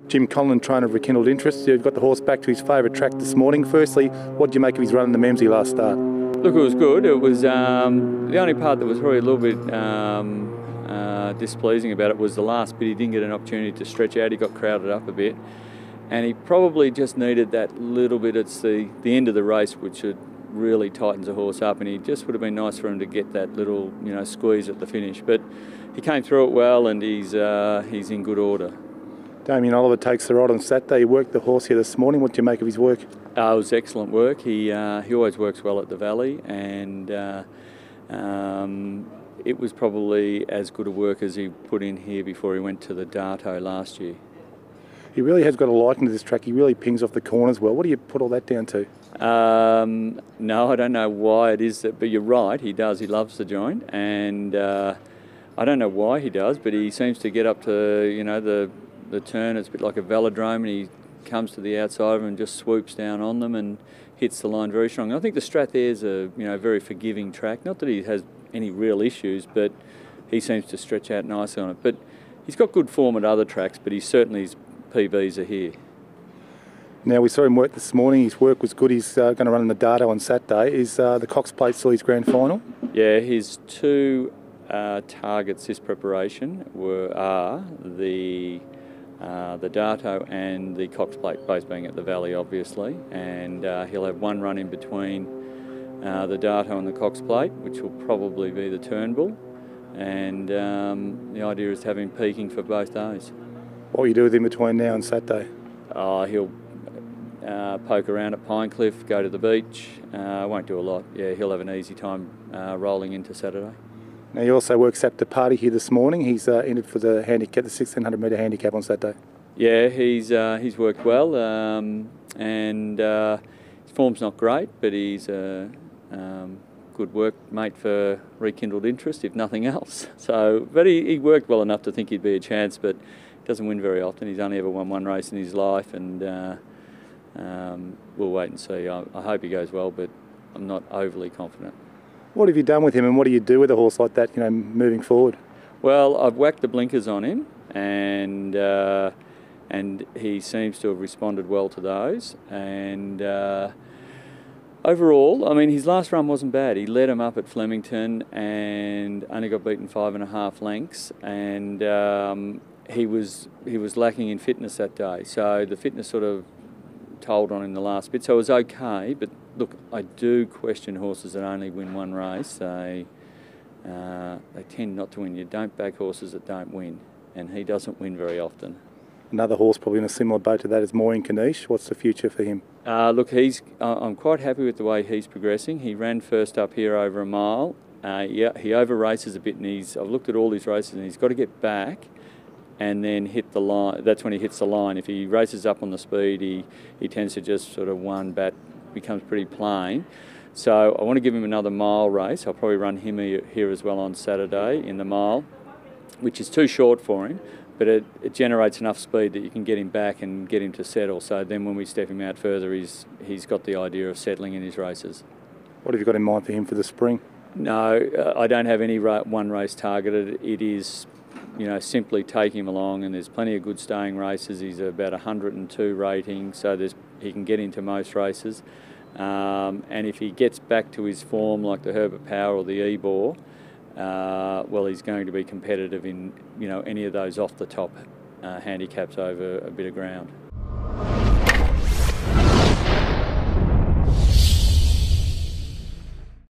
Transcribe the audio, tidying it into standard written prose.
Jim Conlan, trainer of Rekindled Interest. You've got the horse back to his favourite track this morning. Firstly, what did you make of his run in the Memsie last start? Look, it was good. It was the only part that was probably a little bit displeasing about it was the last bit. He didn't get an opportunity to stretch out. He got crowded up a bit, and he probably just needed that little bit. It's the end of the race, which really tightens a horse up, and he just would have been nice for him to get that little squeeze at the finish. But he came through it well, and he's in good order. Damien Oliver takes the ride on Saturday. He worked the horse here this morning. What do you make of his work? It was excellent work. He always works well at the Valley, and it was probably as good a work as he put in here before he went to the Darto last year. He really has got a liking to this track. He really pings off the corners well. What do you put all that down to? No, I don't know why it is that, but you're right. He does. He loves the joint, and I don't know why he does, but he seems to get up to the turn. It's a bit like a velodrome, and he comes to the outside of them and just swoops down on them and hits the line very strong. I think the Strathair's a very forgiving track. Not that he has any real issues, but he seems to stretch out nicely on it. But he's got good form at other tracks, but his PBs are here. Now, we saw him work this morning. His work was good. He's going to run in the Darto on Saturday. Is the Cox Plate still his grand final? Yeah, his two targets this preparation are the Darto and the Cox Plate, both being at the Valley, obviously, and he'll have one run in between the Darto and the Cox Plate, which will probably be the Turnbull, and the idea is to have him peaking for both days. What will you do with him between now and Saturday? He'll poke around at Pinecliff, go to the beach, won't do a lot. Yeah, he'll have an easy time rolling into Saturday. Now, he also works at the party here this morning. He's entered for the handicap, the 1600 metre handicap on Saturday. Yeah, he's worked well, and his form's not great, but he's a good workmate for Rekindled Interest, if nothing else. So, but he worked well enough to think he'd be a chance, but doesn't win very often. He's only ever won one race in his life, and we'll wait and see. I hope he goes well, but I'm not overly confident. What have you done with him, and what do you do with a horse like that, moving forward? Well, I've whacked the blinkers on him, and he seems to have responded well to those. And overall, I mean, his last run wasn't bad. He led him up at Flemington and only got beaten 5.5 lengths, and he was lacking in fitness that day. So the fitness sort of told on him the last bit. So it was okay, but look, I do question horses that only win one race. They tend not to win. You don't back horses that don't win, and he doesn't win very often. Another horse probably in a similar boat to that is Moonee Kanish. What's the future for him? Look, I'm quite happy with the way he's progressing. He ran first up here over a mile. He over races a bit, and I've looked at all his races, and he's got to get back and then hit the line. That's when he hits the line. If he races up on the speed, he tends to just sort of one bat, becomes pretty plain. So I want to give him another mile race. I'll probably run him here as well on Saturday in the mile, which is too short for him, but it generates enough speed that you can get him back and get him to settle. So then when we step him out further, he's got the idea of settling in his races. What have you got in mind for him for the spring? No, I don't have any one race targeted. It is simply take him along, and there's plenty of good staying races. He's about 102 rating, so he can get into most races. And if he gets back to his form like the Herbert Power or the Ebor, well, he's going to be competitive in any of those off the top handicaps over a bit of ground.